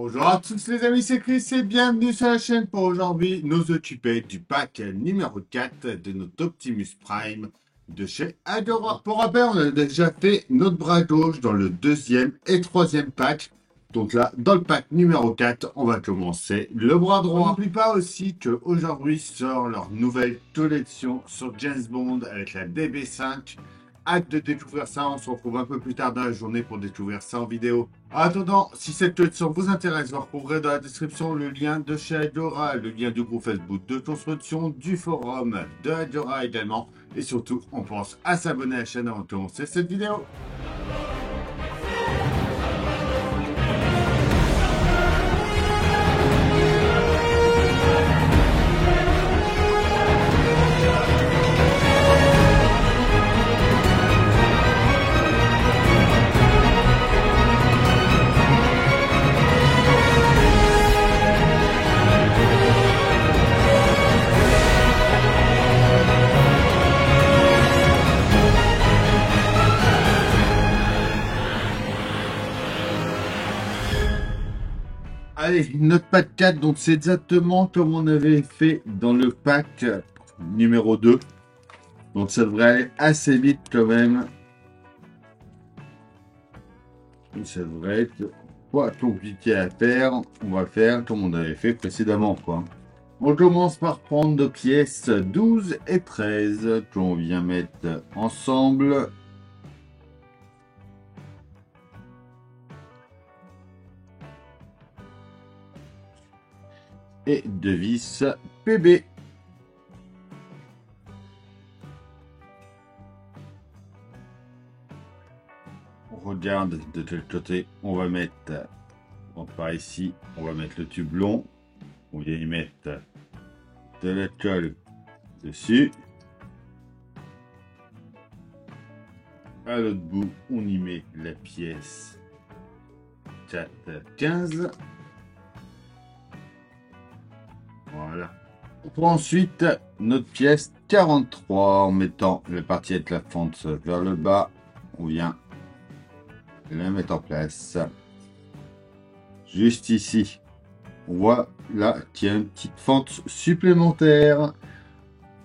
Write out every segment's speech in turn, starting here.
Bonjour à tous les amis, c'est Chris et bienvenue sur la chaîne pour aujourd'hui nous occuper du pack numéro 4 de notre Optimus Prime de chez Agora. Pour rappel, on a déjà fait notre bras gauche dans le deuxième et troisième pack. Donc là, dans le pack numéro 4, on va commencer le bras droit. N'oublie pas aussi qu'aujourd'hui sort leur nouvelle collection sur James Bond avec la DB5. Hâte de découvrir ça, on se retrouve un peu plus tard dans la journée pour découvrir ça en vidéo. En attendant, si cette collection vous intéresse, vous retrouverez dans la description le lien de chez Agora, le lien du groupe Facebook de construction, du forum de Agora également. Et surtout, on pense à s'abonner à la chaîne avant de commencer cette vidéo. Allez, notre pack 4, donc c'est exactement comme on avait fait dans le pack numéro 2. Donc ça devrait aller assez vite quand même. Ça devrait être pas compliqué à faire. On va faire comme on avait fait précédemment, quoi. On commence par prendre nos pièces 12 et 13 qu'on vient mettre ensemble. Et deux vis PB. On regarde de quel côté on va mettre. Donc par ici, on va mettre le tube long. On vient y mettre de la colle dessus. À l'autre bout, on y met la pièce 4, 15. Voilà. On prend ensuite notre pièce 43 en mettant la partie avec la fente vers le bas. On vient la mettre en place. Juste ici, on voit là qu'il y a une petite fente supplémentaire.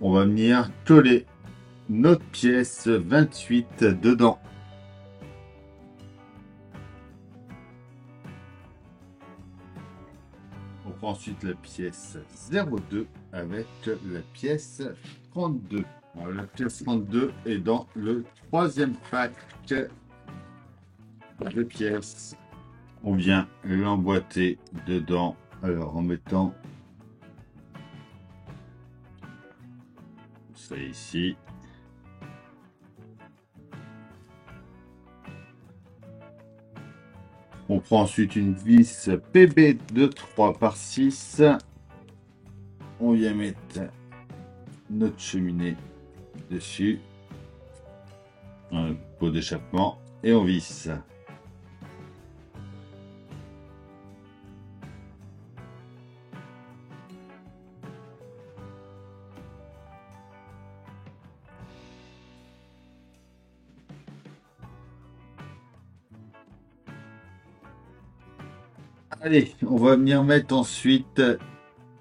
On va venir coller notre pièce 28 dedans. On prend ensuite la pièce 02 avec la pièce 32. Alors, la pièce 32 est dans le troisième pack de pièces. On vient l'emboîter dedans. Alors en mettant ça ici. On prend ensuite une vis PB de 3 par 6. On vient mettre notre cheminée dessus. Un pot d'échappement et on visse. Allez, on va venir mettre ensuite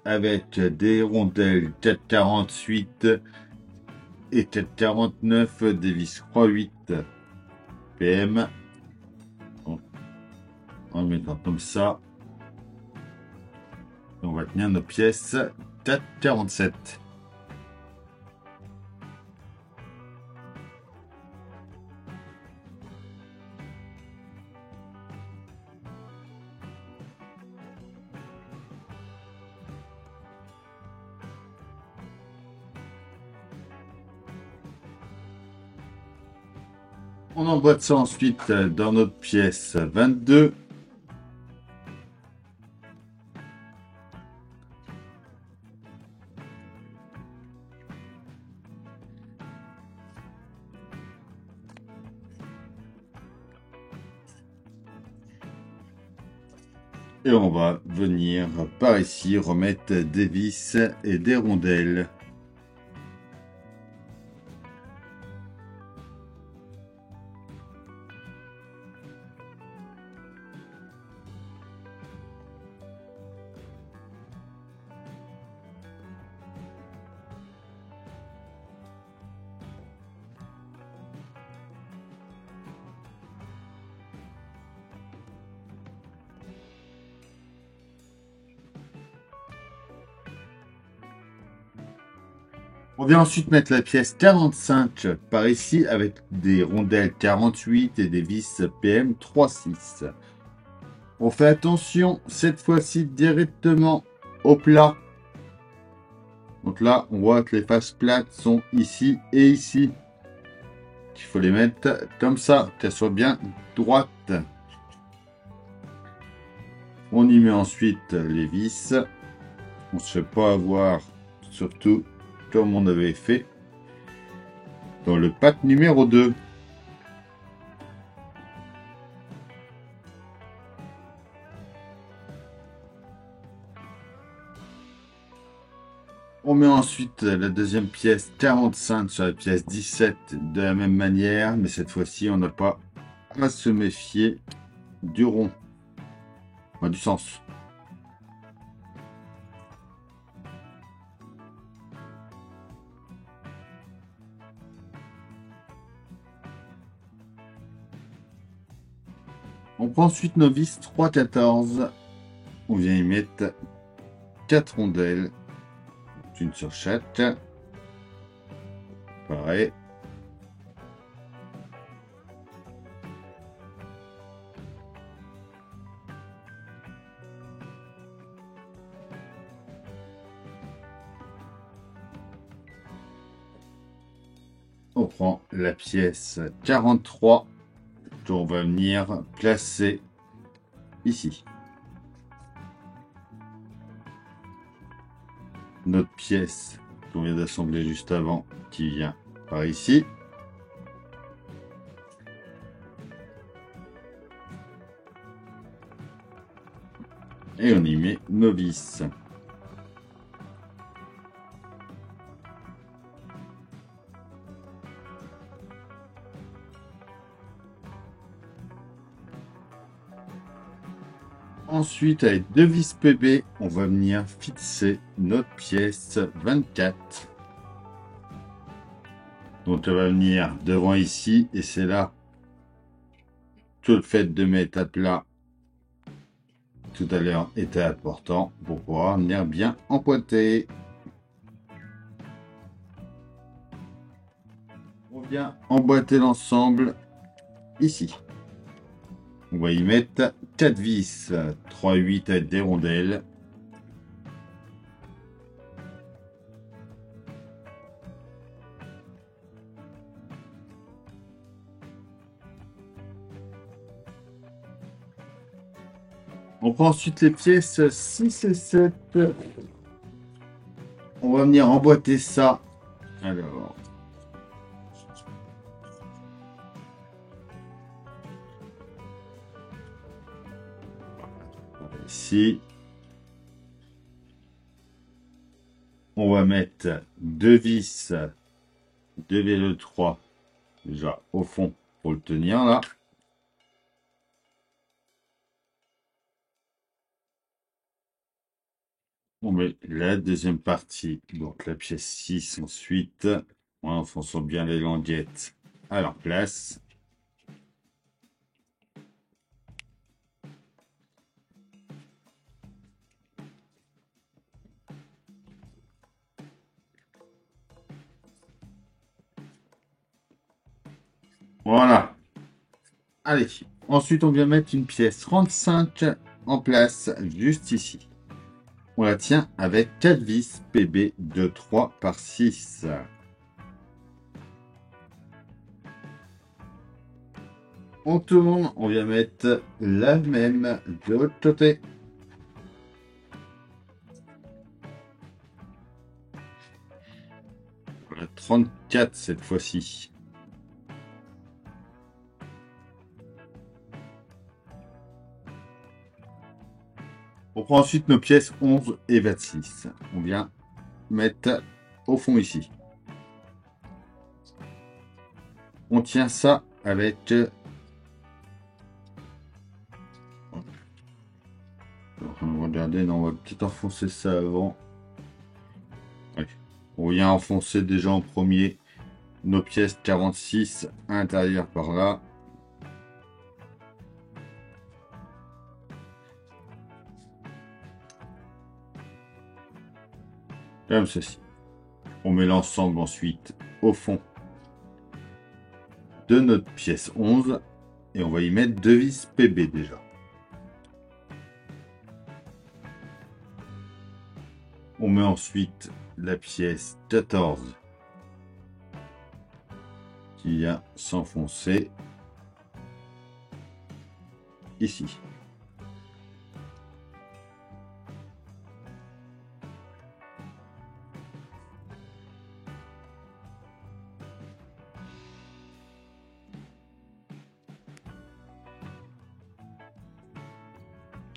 avec des rondelles 448 et 449 des vis croix 8 PM. En mettant comme ça. On va tenir nos pièces 447. On emboîte ça ensuite dans notre pièce 22. Et on va venir par ici remettre des vis et des rondelles. On vient ensuite mettre la pièce 45 par ici avec des rondelles 48 et des vis PM 3,6. On fait attention cette fois-ci directement au plat. Donc là, on voit que les faces plates sont ici et ici. Il faut les mettre comme ça, qu'elles soient bien droites. On y met ensuite les vis. On ne se fait pas avoir, surtout comme on avait fait dans le pack numéro 2. On met ensuite la deuxième pièce 45 sur la pièce 17 de la même manière, mais cette fois-ci, on n'a pas à se méfier du rond, enfin, du sens. On prend ensuite nos vis 3,14. On vient y mettre 4 rondelles, une sur chaque. Pareil. On prend la pièce 43 qu'on va venir placer ici. Notre pièce qu'on vient d'assembler juste avant qui vient par ici. Et on y met nos vis. Ensuite, avec deux vis PB, on va venir fixer notre pièce 24. Donc, elle va venir devant ici, et c'est là que le fait de mettre à plat tout à l'heure était important pour pouvoir venir bien emboîter. On vient emboîter l'ensemble ici. On va y mettre 4 vis 3,8 avec des rondelles. On prend ensuite les pièces 6 et 7. On va venir emboîter ça. Alors, ici, on va mettre deux vis 2,3 déjà au fond pour le tenir là. On met la deuxième partie, donc la pièce 6 ensuite, en enfonçant bien les languettes à leur place. Voilà. Allez, ensuite on vient mettre une pièce 35 en place juste ici. On la tient avec 4 vis PB de 3 par 6. On tourne, on vient mettre la même de l'autre côté. Voilà, 34 cette fois-ci. On prend ensuite nos pièces 11 et 26. On vient mettre au fond ici. On tient ça avec... Regardez, non, on va peut-être enfoncer ça avant. Ouais. On vient enfoncer déjà en premier nos pièces 46 à l'intérieur par là. Comme ceci. On met l'ensemble ensuite au fond de notre pièce 11 et on va y mettre 2 vis PB déjà. On met ensuite la pièce 14 qui vient s'enfoncer ici.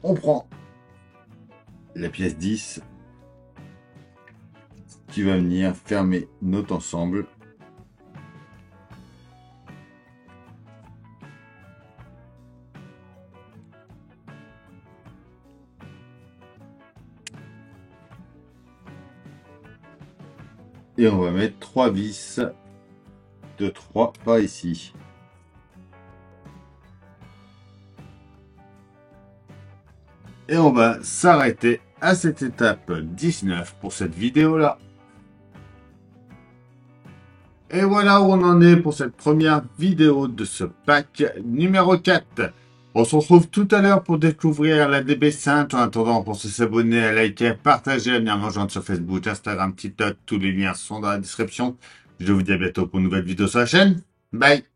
On prend la pièce 10 qui va venir fermer notre ensemble. Et on va mettre 3 vis de 3 par ici. Et on va s'arrêter à cette étape 19 pour cette vidéo-là. Et voilà où on en est pour cette première vidéo de ce pack numéro 4. On se retrouve tout à l'heure pour découvrir la DB5. En attendant, pensez à s'abonner, à liker, à partager, à venir me rejoindre sur Facebook, Instagram, TikTok. Tous les liens sont dans la description. Je vous dis à bientôt pour une nouvelle vidéo sur la chaîne. Bye!